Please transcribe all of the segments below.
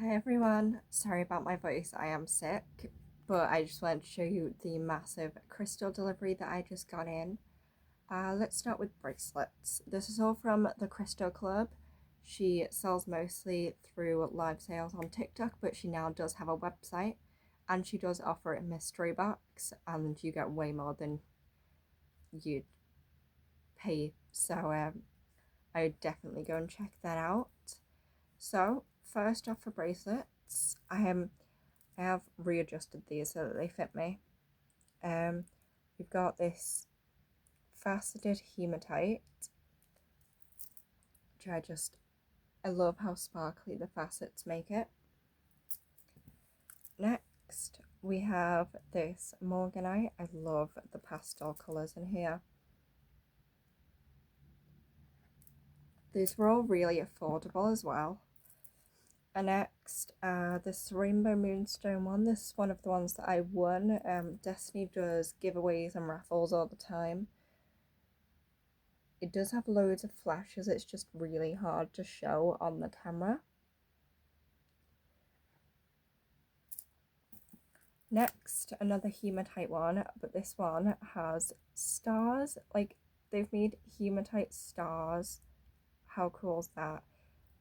Hi everyone, sorry about my voice, I am sick, but I just wanted to show you the massive crystal delivery that I just got in. Let's start with bracelets. This is all from the Crystal Club. She sells mostly through live sales on TikTok, but she now does have a website and she does offer a mystery box and you get way more than you'd pay. So I would definitely go and check that out. So first off for bracelets, I have readjusted these so that they fit me. We've got this faceted hematite, which I love how sparkly the facets make it. Next, we have this morganite. I love the pastel colours in here. These were all really affordable as well. And next, this rainbow moonstone one. This is one of the ones that I won. Destiny does giveaways and raffles all the time. It does have loads of flashes, it's just really hard to show on the camera. Next, another hematite one, but this one has stars. Like, they've made hematite stars. How cool is that?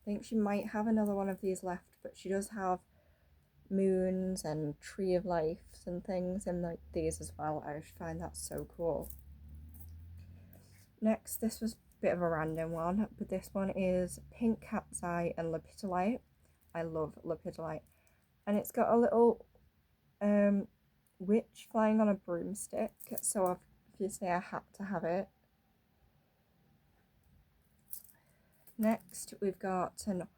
I think she might have another one of these left, but she does have moons and tree of life and things in like these as well. I just find that so cool. Next, this was a bit of a random one, but this one is pink cat's eye and lepidolite. I love lepidolite. And it's got a little witch flying on a broomstick, so obviously I had to have it. Next, we've got an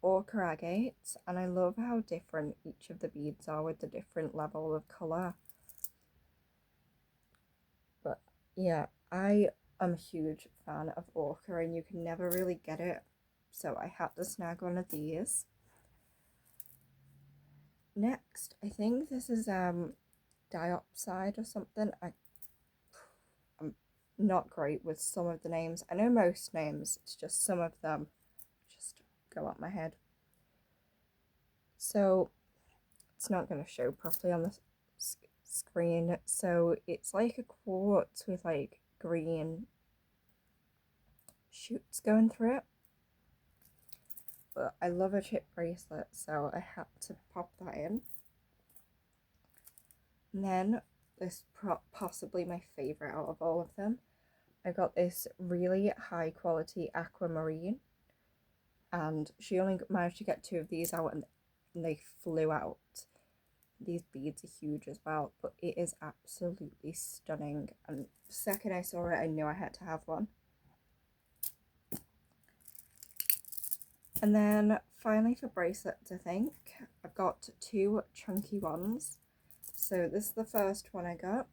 ochre agate, and I love how different each of the beads are with the different level of colour. But yeah, I am a huge fan of ochre, and you can never really get it, so I had to snag one of these. Next, I think this is diopside or something. I'm not great with some of the names. I know most names, it's just some of them just go up my head. So it's not going to show properly on the screen. So it's like a quartz with like green shoots going through it. But I love a chip bracelet, so I had to pop that in. And then this possibly my favourite out of all of them. I got this really high quality aquamarine, and she only managed to get two of these out and they flew out. These beads are huge as well, but it is absolutely stunning, and the second I saw it I knew I had to have one. And then finally for bracelets, I think I've got two chunky ones. So this is the first one I got,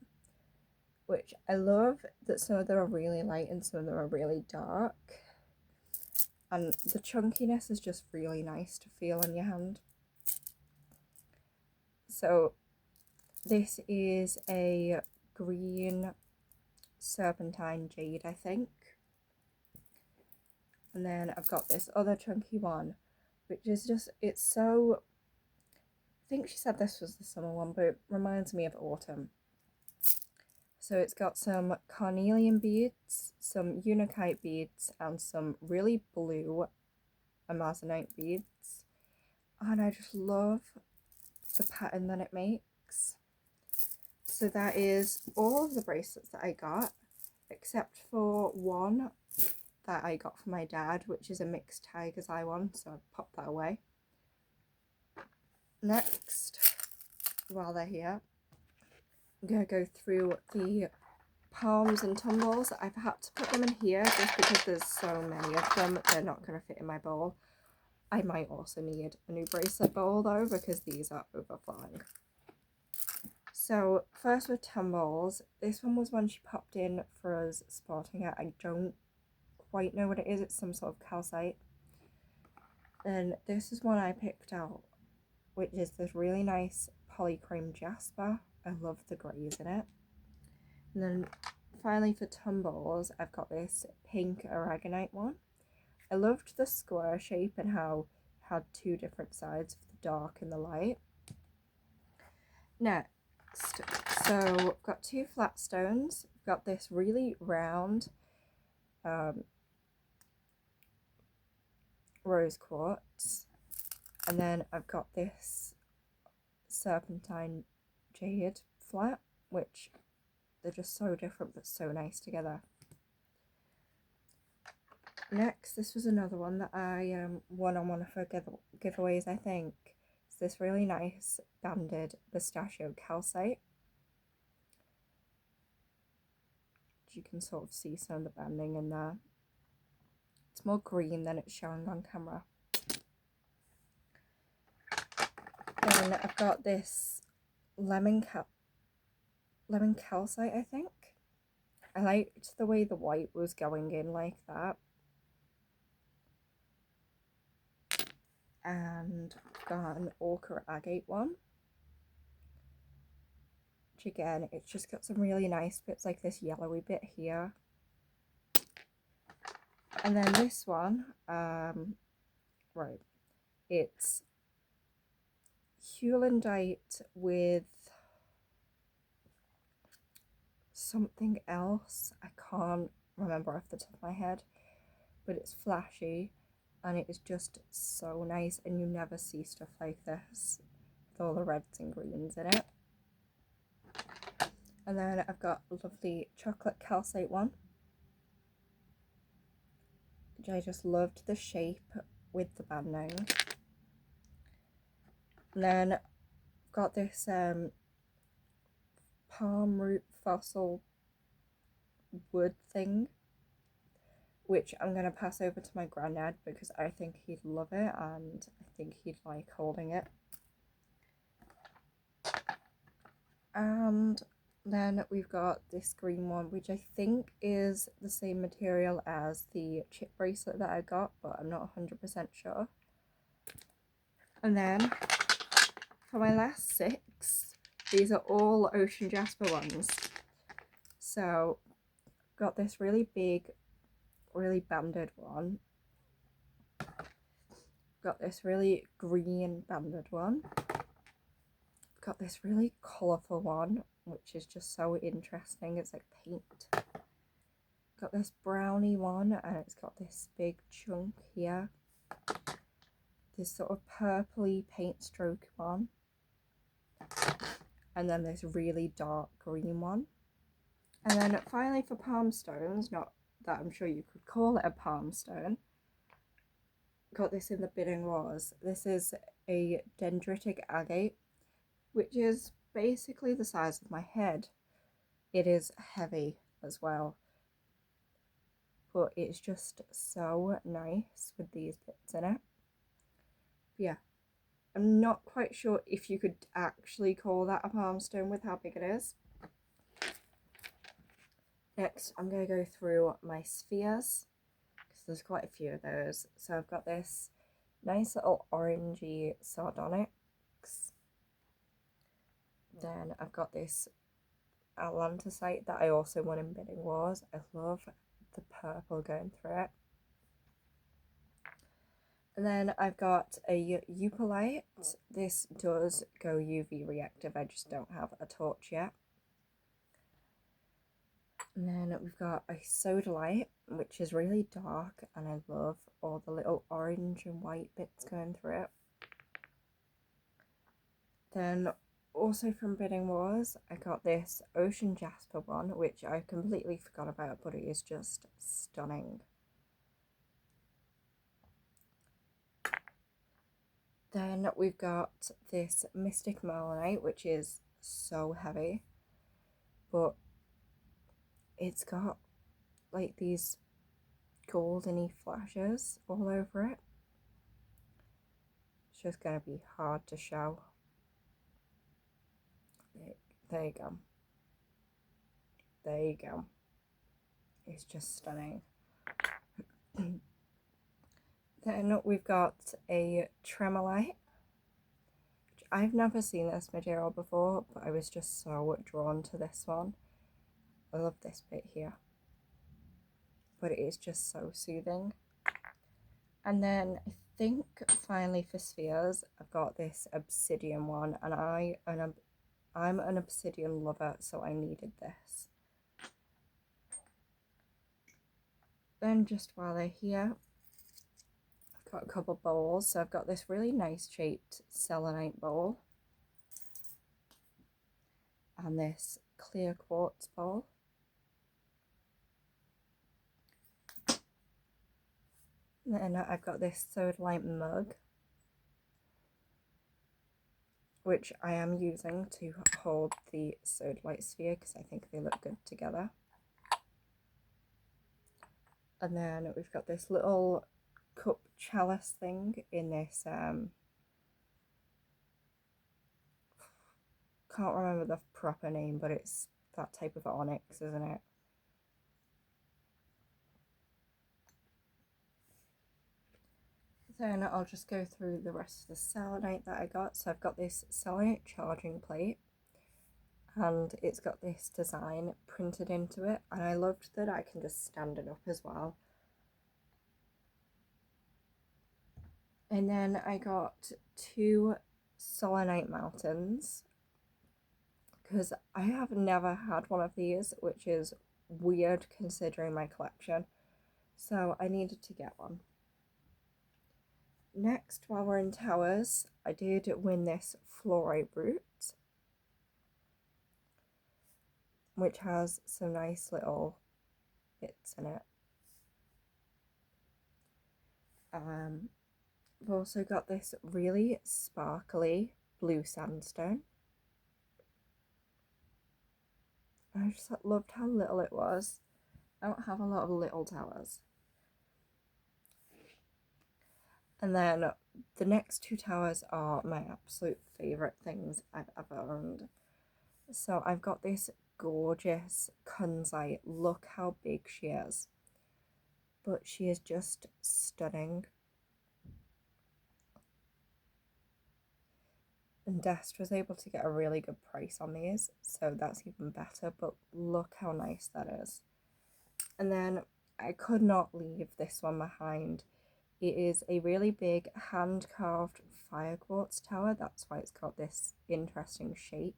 which I love that some of them are really light and some of them are really dark. And the chunkiness is just really nice to feel in your hand. So this is a green serpentine jade, I think. And then I've got this other chunky one, which is just, it's so, I think she said this was the summer one, but it reminds me of autumn. So it's got some carnelian beads, some unakite beads, and some really blue amazonite beads. And I just love the pattern that it makes. So that is all of the bracelets that I got, except for one that I got for my dad, which is a mixed tiger's eye one, so I popped that away. Next, while they're here, I'm going to go through the palms and tumbles. I've had to put them in here just because there's so many of them, they're not going to fit in my bowl. I might also need a new bracelet bowl though, because these are overflowing. So first with tumbles, this one was one she popped in for us sporting it. I don't quite know what it is, it's some sort of calcite. Then this is one I picked out, which is this really nice polychrome jasper. I love the greys in it. And then finally for tumbles, I've got this pink aragonite one. I loved the square shape and how had two different sides of the dark and the light. Next, so I've got two flat stones. I've got this really round rose quartz, and then I've got this serpentine jade flat, which they're just so different but so nice together. Next, this was another one that I won on one of her giveaways, I think. It's this really nice banded pistachio calcite. You can sort of see some of the banding in there. It's more green than it's showing on camera. Then I've got this lemon calcite, I think. I liked the way the white was going in like that. And I've got an ochre agate one. Which again, it's just got some really nice bits like this yellowy bit here. And then this one, right, it's heulandite with something else. I can't remember off the top of my head, but it's flashy and it is just so nice, and you never see stuff like this with all the reds and greens in it. And then I've got a lovely chocolate calcite one, which I just loved the shape with the banding. And then I've got this palm root fossil wood thing, which I'm going to pass over to my granddad because I think he'd love it and I think he'd like holding it. And then we've got this green one, which I think is the same material as the chip bracelet that I got, but I'm not 100% sure. And then for my last 6, these are all ocean jasper ones. So I've got this really big, really banded one. Got this really green banded one. Got this really colourful one, which is just so interesting. It's like paint. Got this brownie one, and it's got this big chunk here. This sort of purpley paint stroke one. And then this really dark green one. And then finally for palm stones, not that I'm sure you could call it a palm stone, got this in the bidding wars. This is a dendritic agate, which is basically the size of my head. It is heavy as well, but it's just so nice with these bits in it. But yeah, I'm not quite sure if you could actually call that a palm stone with how big it is. Next, I'm going to go through my spheres, because there's quite a few of those. So I've got this nice little orangey sardonyx. Then I've got this atlanticite that I also won in bidding wars. I love the purple going through it. And then I've got a eupalite. This does go UV reactive, I just don't have a torch yet. And then we've got a sodalite, which is really dark, and I love all the little orange and white bits going through it. Then also from bidding wars, I got this ocean jasper one, which I completely forgot about, but it is just stunning. Then we've got this mystic merlinite, which is so heavy, but it's got like these goldeny flashes all over it. It's just going to be hard to show. There you go. There you go. It's just stunning. Then we've got a tremolite. I've never seen this material before, but I was just so drawn to this one. I love this bit here, but it is just so soothing. And then I think finally for spheres, I've got this obsidian one, and I'm an obsidian lover, so I needed this. Then just while they're here, I've got a couple bowls. So I've got this really nice shaped selenite bowl and this clear quartz bowl. And then I've got this sodalite mug, which I am using to hold the sodalite sphere because I think they look good together. And then we've got this little cup chalice thing in this, can't remember the proper name, but it's that type of onyx, isn't it? Then I'll just go through the rest of the selenite that I got. So I've got this selenite charging plate, and it's got this design printed into it, and I loved that I can just stand it up as well. And then I got 2 selenite mountains because I have never had one of these, which is weird considering my collection, so I needed to get one. Next, while we're in towers, I did win this fluorite root, which has some nice little bits in it. I've also got this really sparkly blue sandstone. I just loved how little it was. I don't have a lot of little towers. And then the next 2 towers are my absolute favourite things I've ever owned. So I've got this gorgeous kunzite. Look how big she is. But she is just stunning. And Dest was able to get a really good price on these, so that's even better, but look how nice that is. And then I could not leave this one behind. It is a really big hand-carved fire quartz tower, that's why it's got this interesting shape.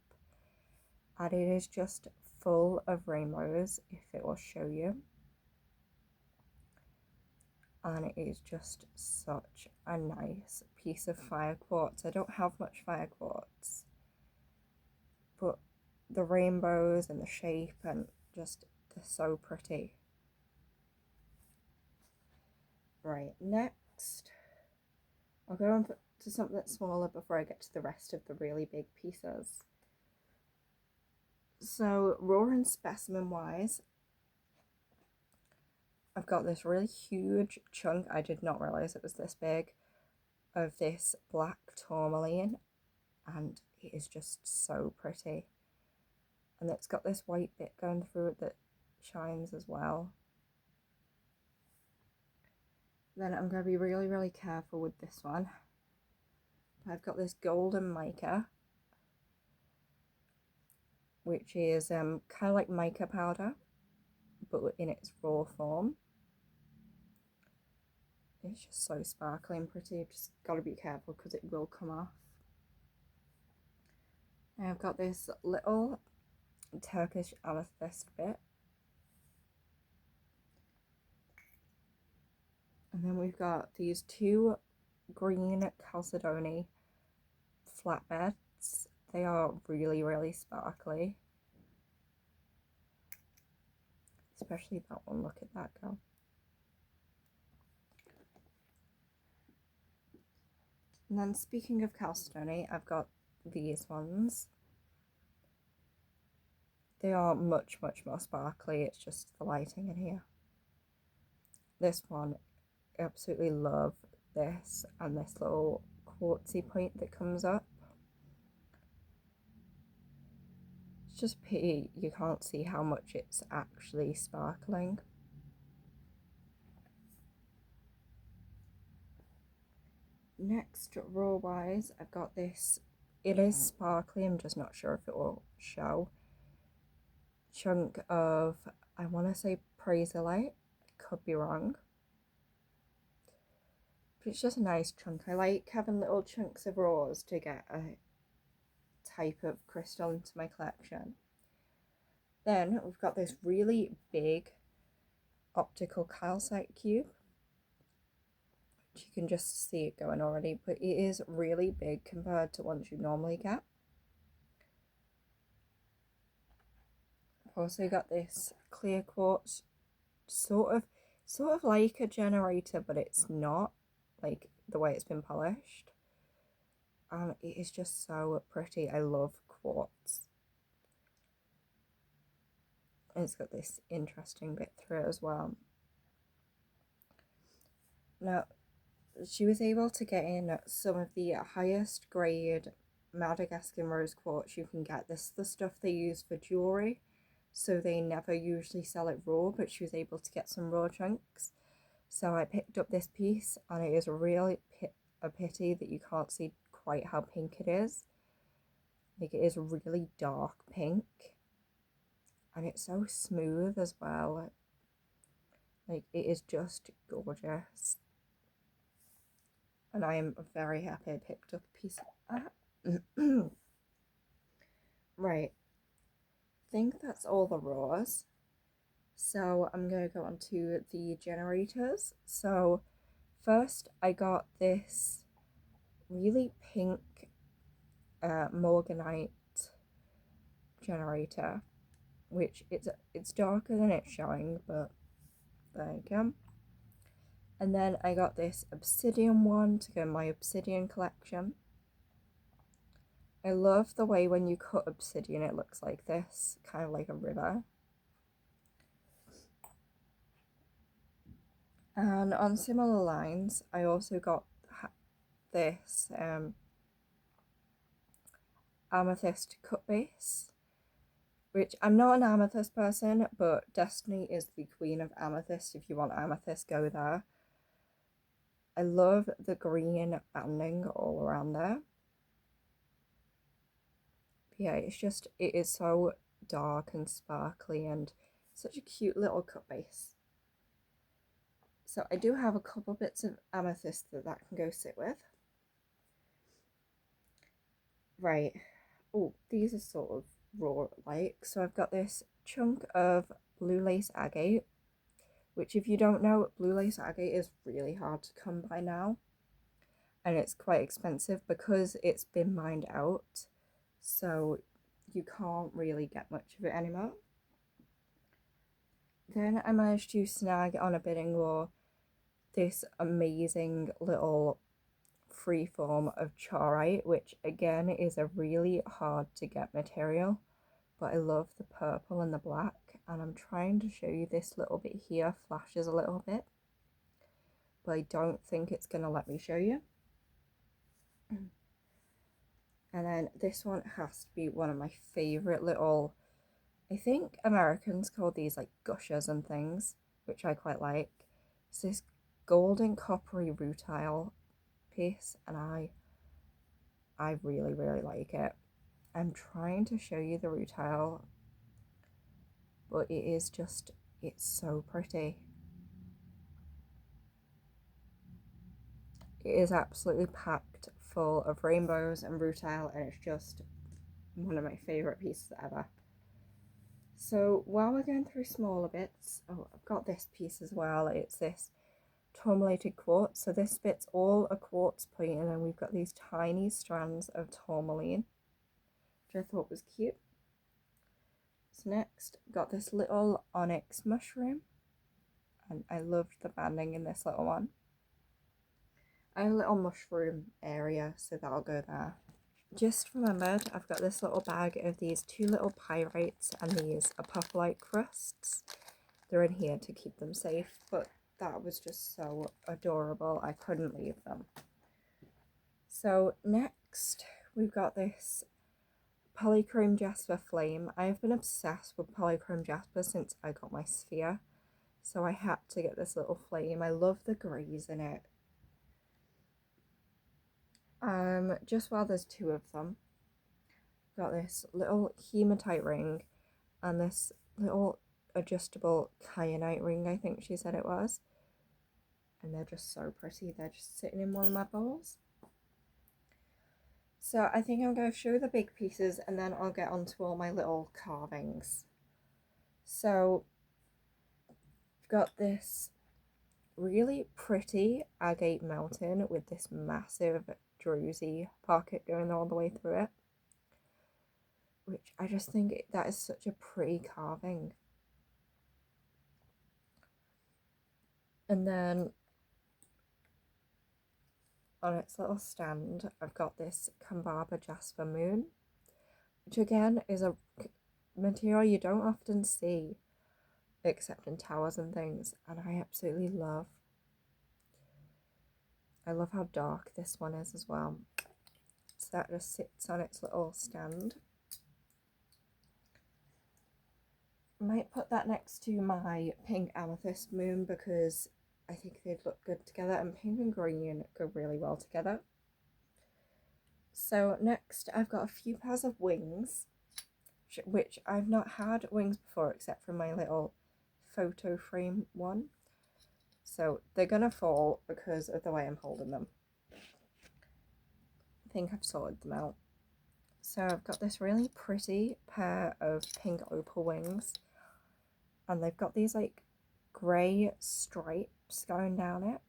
And it is just full of rainbows, if it will show you. And it is just such a nice piece of fire quartz. I don't have much fire quartz, but the rainbows and the shape and just they're so pretty. Right, next I'll go on to something that's smaller before I get to the rest of the really big pieces. So raw and specimen wise, I've got this really huge chunk, I did not realize it was this big, of this black tourmaline, and it is just so pretty. And it's got this white bit going through it that shines as well. Then I'm going to be really, really careful with this one. I've got this golden mica, which is kind of like mica powder, but in its raw form. It's just so sparkly and pretty. You've just got to be careful because it will come off. Now I've got this little Turkish amethyst bit. And then we've got these 2 green chalcedony flatbeds. They are really, really sparkly. Especially that one, look at that go. And then speaking of chalcedony, I've got these ones. They are much, much more sparkly. It's just the lighting in here. This one, I absolutely love this and this little quartzy point that comes up. It's just pity you can't see how much it's actually sparkling. Next, raw wise, I've got this. It is sparkly, I'm just not sure if it will show. Chunk of, I want to say Praserite, could be wrong. It's just a nice chunk. I like having little chunks of raws to get a type of crystal into my collection. Then we've got this really big optical calcite cube, which you can just see it going already, but it is really big compared to ones you normally get. I've also got this clear quartz, sort of like a generator, but it's not, like the way it's been polished. And it is just so pretty. I love quartz. And it's got this interesting bit through it as well. Now, she was able to get in some of the highest grade Madagascan rose quartz you can get. This is the stuff they use for jewellery, so they never usually sell it raw, but she was able to get some raw chunks. So I picked up this piece, and it is really a pity that you can't see quite how pink it is. Like, it is really dark pink, and it's so smooth as well. Like, it is just gorgeous. And I am very happy I picked up a piece of that. Right, I think that's all the raws. So I'm going to go on to the generators. So first I got this really pink morganite generator, which it's darker than it's showing, but there you go. And then I got this obsidian one to go in my obsidian collection. I love the way when you cut obsidian it looks like this, kind of like a river. And on similar lines, I also got this amethyst cut base, which I'm not an amethyst person, but Destiny is the queen of amethyst. If you want amethyst, go there. I love the green banding all around there. But yeah, it is so dark and sparkly and such a cute little cut base. So I do have a couple bits of amethyst that can go sit with. Right. Oh, these are sort of raw like. So I've got this chunk of blue lace agate, which if you don't know, blue lace agate is really hard to come by now. And it's quite expensive because it's been mined out. So you can't really get much of it anymore. Then I managed to snag on a bidding war this amazing little free form of chaurite, which again is a really hard to get material, but I love the purple and the black, and I'm trying to show you this little bit here flashes a little bit, but I don't think it's gonna let me show you. And then this one has to be one of my favorite little, I think Americans call these like gushers and things, which I quite like. It's this golden coppery rutile piece, and I really like it. I'm trying to show you the rutile, but it's so pretty. It is absolutely packed full of rainbows and rutile, and it's just one of my favorite pieces ever. So while we're going through smaller bits, oh, I've got this piece as well. It's this tourmalated quartz. So this bit's all a quartz point, and then we've got these tiny strands of tourmaline, which I thought was cute. So next, got this little onyx mushroom, and I loved the banding in this little one. I have a little mushroom area, so that'll go there. Just remembered, I've got this little bag of these two little pyrites and these apophyllite crusts. They're in here to keep them safe, but that was just so adorable, I couldn't leave them. So next, we've got this polychrome jasper flame. I have been obsessed with polychrome jasper since I got my sphere, so I had to get this little flame. I love the greys in it. Just while there's two of them, got this little hematite ring and this little adjustable kyanite ring, I think she said it was. and they're just so pretty. They're just sitting in one of my bowls. So I think I'm going to show the big pieces and then I'll get onto all my little carvings. So I've got this really pretty agate mountain with this massive druzy pocket going all the way through it, which I just think that is such a pretty carving. And then on its little stand, I've got this Kambaba Jasper Moon, which again is a material you don't often see except in towers and things, and I absolutely love. I love how dark this one is as well. So that just sits on its little stand. I might put that next to my pink amethyst moon because I think they'd look good together, and pink and green go really well together. So next I've got a few pairs of wings, which I've not had wings before except for my little photo frame one. So they're gonna fall because of the way I'm holding them. I think I've sorted them out. So I've got this really pretty pair of pink opal wings, and they've got these like grey stripes going down it.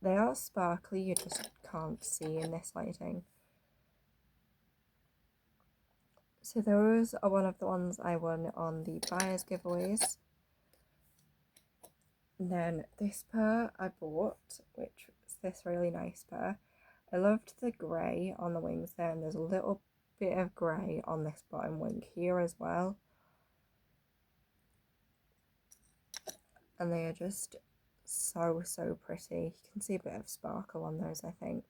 They are sparkly, you just can't see in this lighting. So those are one of the ones I won on the buyer's giveaways. And then this pair I bought, which was this really nice pair. I loved the grey on the wings there, and there's a little bit of grey on this bottom wing here as well. And they are just so pretty. You can see a bit of sparkle on those, I think.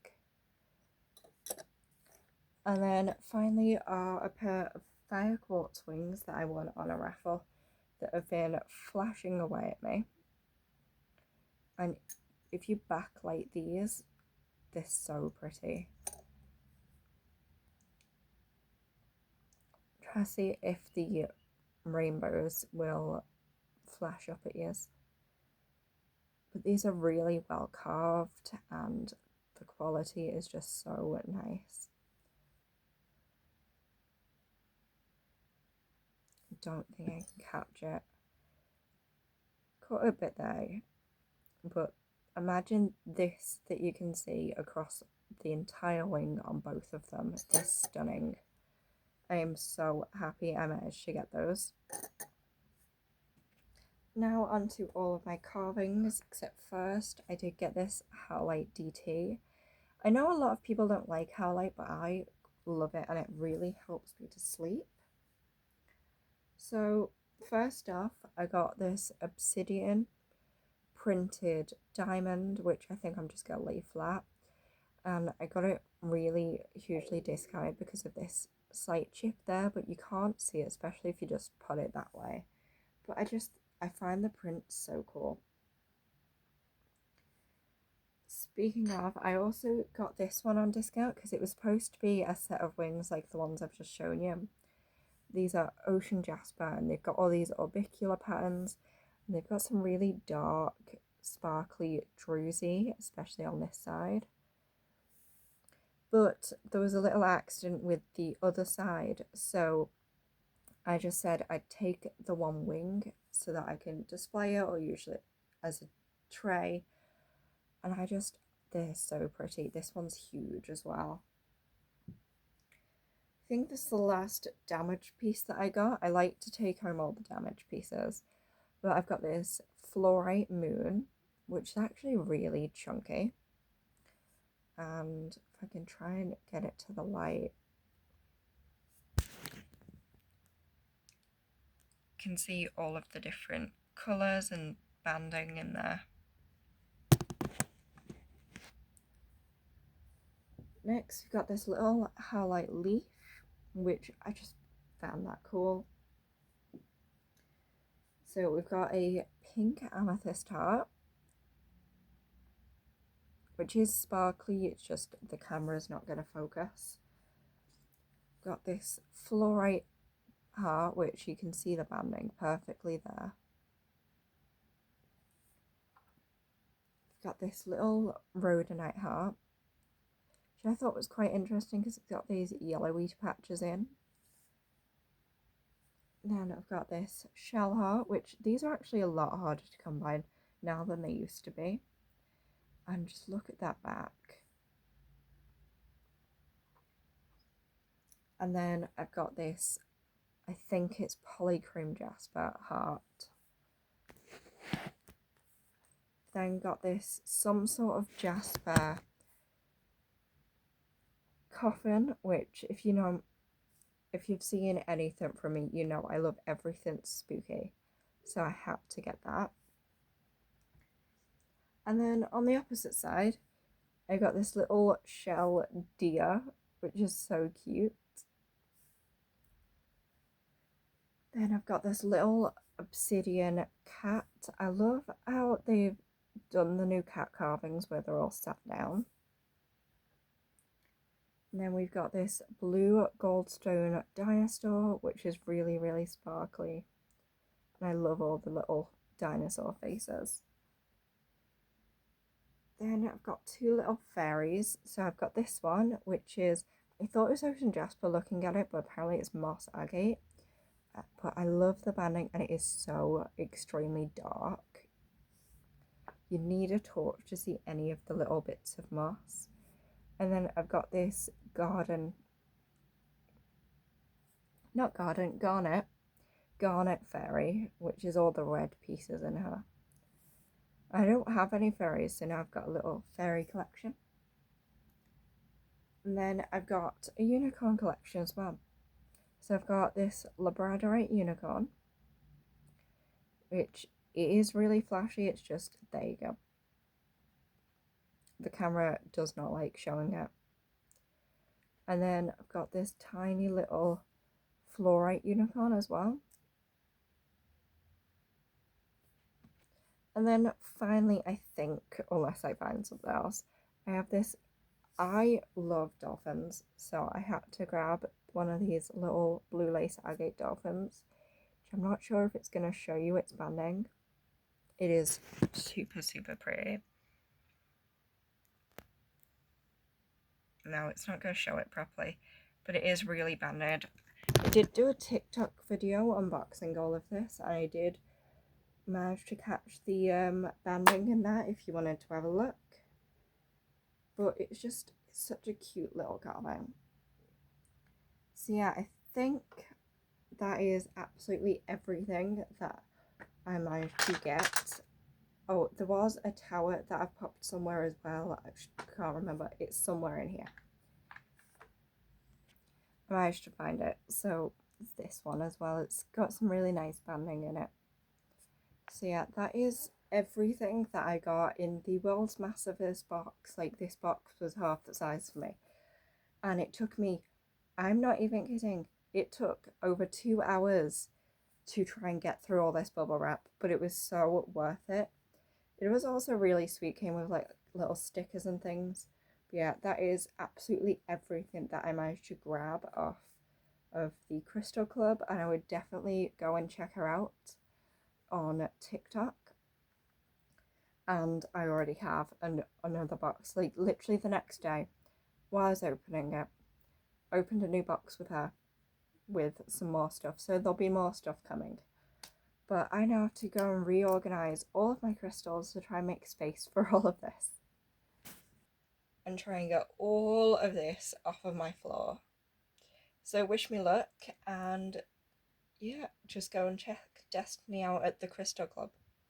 And then finally are a pair of fire quartz wings that I won on a raffle that have been flashing away at me. And if you backlight these, they're so pretty. Try to see if the rainbows will flash up at you. But these are really well carved and the quality is just so nice. I don't think I can capture it. Caught a bit there, but imagine this that you can see across the entire wing on both of them. They're stunning. I am so happy I managed to get those. Now onto all of my carvings, except first I did get this Howlite DT. I know a lot of people don't like Howlite, but I love it and it really helps me to sleep. So first off, I got this obsidian printed diamond, which I think I'm just going to lay flat. And I got it really hugely discounted because of this slight chip there, but you can't see it, especially if you just put it that way. But I find the print so cool. Speaking of, I also got this one on discount because it was supposed to be a set of wings like the ones I've just shown you. These are ocean jasper and they've got all these orbicular patterns and they've got some really dark, sparkly druzy, especially on this side. But there was a little accident with the other side, so I just said I'd take the one wing so that I can display it or use it as a tray. And they're so pretty. This one's huge as well. I think this is the last damaged piece that I got. I like to take home all the damaged pieces. But I've got this fluorite moon, which is actually really chunky. And if I can try and get it to the light, you can see all of the different colours and banding in there. Next, we've got this little Howlite leaf, which I just found that cool. So we've got a pink amethyst heart, which is sparkly, it's just the camera's not going to focus. We've got this fluorite heart, which you can see the banding perfectly there. got this little rhodonite heart, which I thought was quite interesting because it's got these yellowy patches in. Then I've got this shell heart, which these are actually a lot harder to come by now than they used to be. And just look at that back. And then I've got this, I think it's polychrome jasper heart. Then got this some sort of jasper coffin, which if you've seen anything from me, you know I love everything spooky. So I had to get that. And then on the opposite side, I got this little shell deer, which is so cute. Then I've got this little obsidian cat. I love how they've done the new cat carvings where they're all sat down. And then we've got this blue goldstone dinosaur, which is really, really sparkly. And I love all the little dinosaur faces. Then I've got two little fairies. So I've got this one, which is, I thought it was ocean jasper looking at it, but apparently it's moss agate. But I love the banding and it is so extremely dark. You need a torch to see any of the little bits of moss. And then I've got this garnet fairy, which is all the red pieces in her. I don't have any fairies, so now I've got a little fairy collection. And then I've got a unicorn collection as well. So I've got this labradorite unicorn, which it is really flashy. It's just, there you go. The camera does not like showing it. And then I've got this tiny little fluorite unicorn as well. And then finally, I think, unless I find something else, I have this. I love dolphins, so I had to grab one of these little blue lace agate dolphins, which I'm not sure if it's going to show you its banding. It is super, super pretty. No, it's not going to show it properly, but it is really banded. I did do a TikTok video unboxing all of this, and I did manage to catch the banding in that if you wanted to have a look. But it's just such a cute little carving. So yeah, I think that is absolutely everything that I managed to get. Oh, there was a tower that I've popped somewhere as well. I can't remember. It's somewhere in here. I managed to find it. So it's this one as well. It's got some really nice banding in it. So yeah, that is everything that I got in the world's massivest box. Like, this box was half the size for me. And it took me, I'm not even kidding, it took over 2 hours to try and get through all this bubble wrap, but it was so worth it. It was also really sweet, came with like little stickers and things. But yeah, that is absolutely everything that I managed to grab off of the Crystal Club, and I would definitely go and check her out on TikTok. And I already have another box, like literally the next day while I was opening it, opened a new box with her with some more stuff, so there'll be more stuff coming. But I now have to go and reorganize all of my crystals to try and make space for all of this and try and get all of this off of my floor. So wish me luck, and yeah, just go and check Destiny out at the Crystal Club.